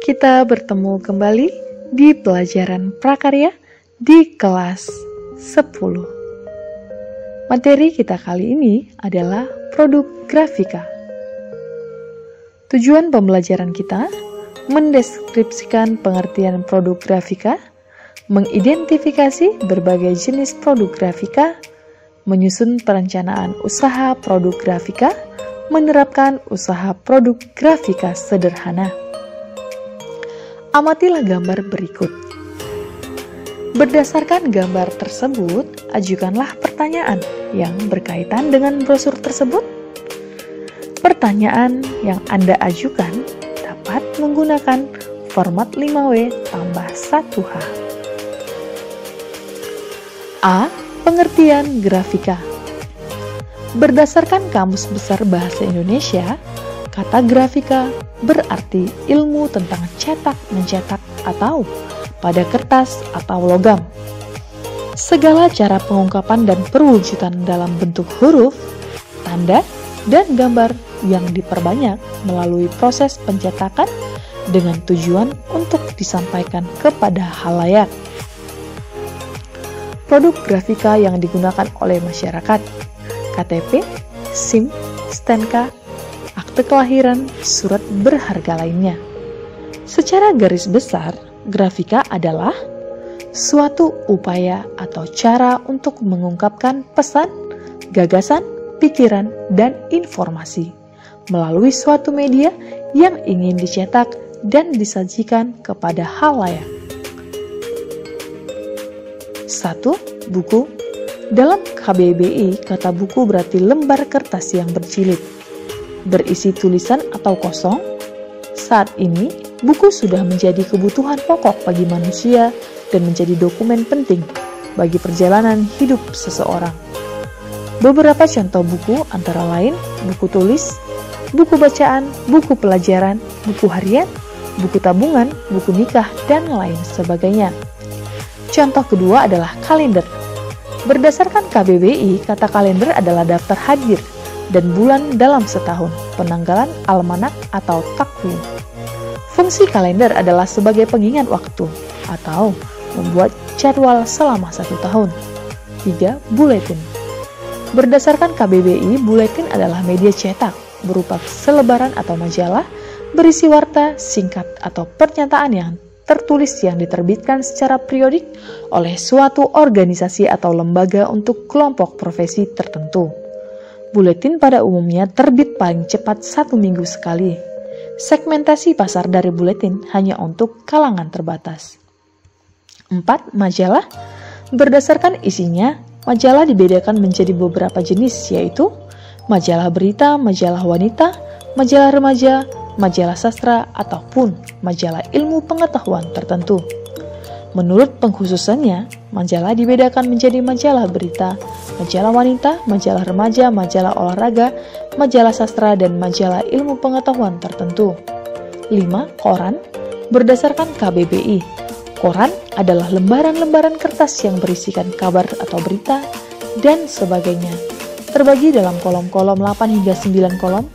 Kita bertemu kembali di pelajaran prakarya di kelas 10. Materi kita kali ini adalah produk grafika. Tujuan pembelajaran kita mendeskripsikan pengertian produk grafika, mengidentifikasi berbagai jenis produk grafika, menyusun perencanaan usaha produk grafika, menerapkan usaha produk grafika sederhana. Amatilah gambar berikut. Berdasarkan gambar tersebut, ajukanlah pertanyaan yang berkaitan dengan brosur tersebut. Pertanyaan yang Anda ajukan dapat menggunakan format 5W tambah 1H. A. Pengertian grafika. Berdasarkan Kamus Besar Bahasa Indonesia, kata grafika berarti ilmu tentang cetak-mencetak atau pada kertas atau logam. Segala cara pengungkapan dan perwujudan dalam bentuk huruf, tanda, dan gambar yang diperbanyak melalui proses pencetakan dengan tujuan untuk disampaikan kepada halayak. Produk grafika yang digunakan oleh masyarakat: KTP, SIM, STNK, akte kelahiran, surat berharga lainnya. Secara garis besar, grafika adalah suatu upaya atau cara untuk mengungkapkan pesan, gagasan, pikiran, dan informasi melalui suatu media yang ingin dicetak dan disajikan kepada halayak. 1. Buku. Dalam KBBI, kata buku berarti lembar kertas yang berjilid, berisi tulisan atau kosong. Saat ini, buku sudah menjadi kebutuhan pokok bagi manusia dan menjadi dokumen penting bagi perjalanan hidup seseorang. Beberapa contoh buku antara lain buku tulis, buku bacaan, buku pelajaran, buku harian, buku tabungan, buku nikah, dan lain sebagainya. Contoh kedua adalah kalender. Berdasarkan KBBI, kata kalender adalah daftar hadir dan bulan dalam setahun, penanggalan almanak atau takwim. Fungsi kalender adalah sebagai pengingat waktu atau membuat jadwal selama 1 tahun. 3. Buletin. Berdasarkan KBBI, buletin adalah media cetak berupa selebaran atau majalah berisi warta, singkat, atau pernyataan yang tertulis yang diterbitkan secara periodik oleh suatu organisasi atau lembaga untuk kelompok profesi tertentu. Buletin pada umumnya terbit paling cepat 1 minggu sekali. Segmentasi pasar dari buletin hanya untuk kalangan terbatas. 4. Majalah. Berdasarkan isinya, majalah dibedakan menjadi beberapa jenis, yaitu majalah berita, majalah wanita, majalah remaja, majalah sastra, ataupun majalah ilmu pengetahuan tertentu. Menurut pengkhususannya, majalah dibedakan menjadi majalah berita, majalah wanita, majalah remaja, majalah olahraga, majalah sastra, dan majalah ilmu pengetahuan tertentu. 5. Koran. Berdasarkan KBBI, koran adalah lembaran-lembaran kertas yang berisikan kabar atau berita, dan sebagainya. Terbagi dalam kolom-kolom 8 hingga 9 kolom,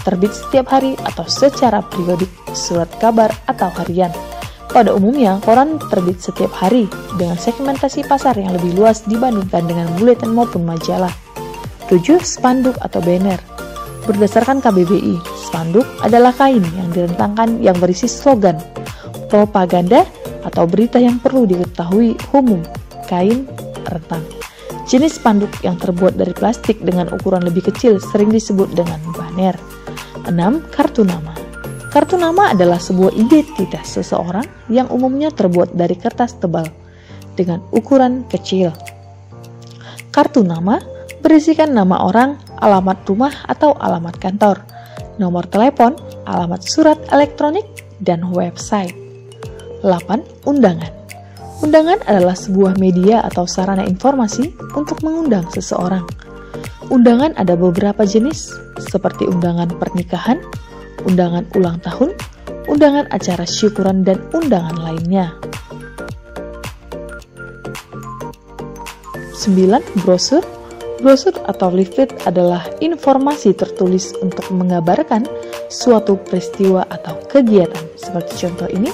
terbit setiap hari atau secara periodik, surat kabar atau harian. Pada umumnya, koran terbit setiap hari dengan segmentasi pasar yang lebih luas dibandingkan dengan buletin maupun majalah. 7. Spanduk atau banner. Berdasarkan KBBI, spanduk adalah kain yang direntangkan yang berisi slogan, propaganda, atau berita yang perlu diketahui umum. Kain rentang. Jenis spanduk yang terbuat dari plastik dengan ukuran lebih kecil sering disebut dengan banner. 6. Kartu nama. Kartu nama adalah sebuah identitas seseorang yang umumnya terbuat dari kertas tebal dengan ukuran kecil. Kartu nama berisikan nama orang, alamat rumah atau alamat kantor, nomor telepon, alamat surat elektronik, dan website. 8. Undangan. Undangan adalah sebuah media atau sarana informasi untuk mengundang seseorang. Undangan ada beberapa jenis, seperti undangan pernikahan, undangan ulang tahun, undangan acara syukuran, dan undangan lainnya. 9. Brosur. Brosur atau leaflet adalah informasi tertulis untuk mengabarkan suatu peristiwa atau kegiatan seperti contoh ini.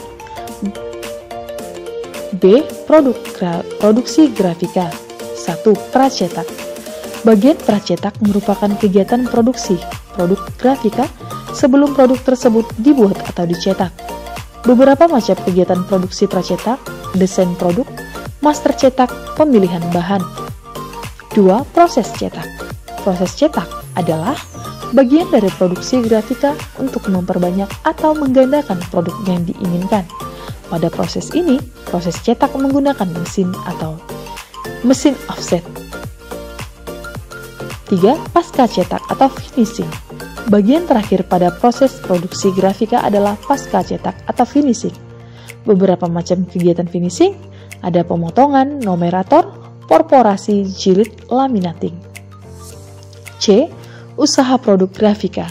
B. Produksi grafika. 1. Pracetak. Bagian pracetak merupakan kegiatan produksi produk grafika sebelum produk tersebut dibuat atau dicetak. Beberapa macam kegiatan produksi pracetak: desain produk, master cetak, pemilihan bahan. 2. Proses cetak. Proses cetak adalah bagian dari produksi grafika untuk memperbanyak atau menggandakan produk yang diinginkan. Pada proses ini, proses cetak menggunakan mesin atau mesin offset. 3. Pasca cetak atau finishing. Bagian terakhir pada proses produksi grafika adalah pasca cetak atau finishing. Beberapa macam kegiatan finishing ada pemotongan, numerator, perforasi, jilid, laminating. C. Usaha produk grafika.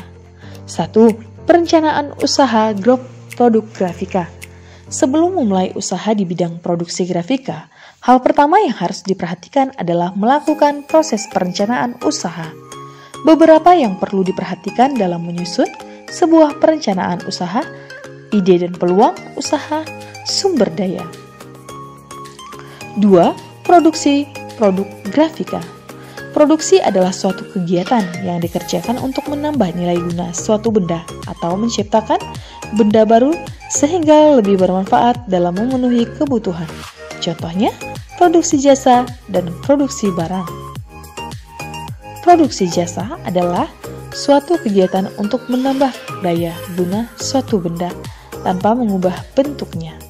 1. Perencanaan usaha grup produk grafika. Sebelum memulai usaha di bidang produksi grafika, hal pertama yang harus diperhatikan adalah melakukan proses perencanaan usaha. Beberapa yang perlu diperhatikan dalam menyusun sebuah perencanaan usaha: ide dan peluang usaha, sumber daya. 2. Produksi produk grafika. Produksi adalah suatu kegiatan yang dikerjakan untuk menambah nilai guna suatu benda atau menciptakan benda baru sehingga lebih bermanfaat dalam memenuhi kebutuhan. Contohnya, produksi jasa dan produksi barang. Produksi jasa adalah suatu kegiatan untuk menambah daya guna suatu benda tanpa mengubah bentuknya.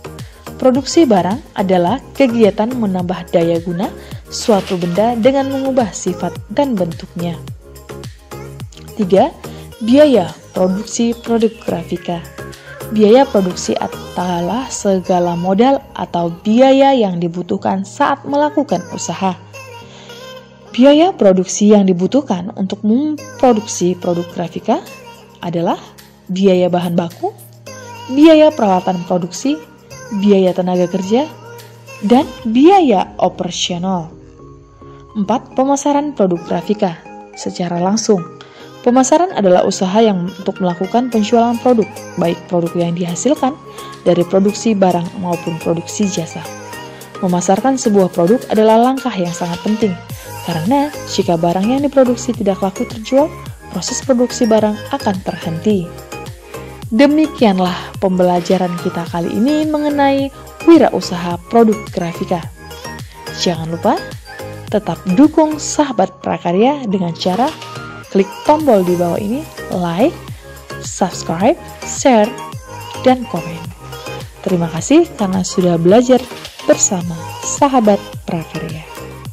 Produksi barang adalah kegiatan menambah daya guna suatu benda dengan mengubah sifat dan bentuknya. 3. Biaya produksi produk grafika. Biaya produksi adalah segala modal atau biaya yang dibutuhkan saat melakukan usaha. Biaya produksi yang dibutuhkan untuk memproduksi produk grafika adalah biaya bahan baku, biaya peralatan produksi, biaya tenaga kerja, dan biaya operasional. 4. Pemasaran produk grafika secara langsung. Pemasaran adalah usaha yang untuk melakukan penjualan produk, baik produk yang dihasilkan dari produksi barang maupun produksi jasa. Memasarkan sebuah produk adalah langkah yang sangat penting, karena jika barang yang diproduksi tidak laku terjual, proses produksi barang akan terhenti. Demikianlah pembelajaran kita kali ini mengenai wirausaha produk grafika. Jangan lupa tetap dukung Sahabat Prakarya dengan cara klik tombol di bawah ini, like, subscribe, share, dan komen. Terima kasih karena sudah belajar bersama Sahabat Prakarya.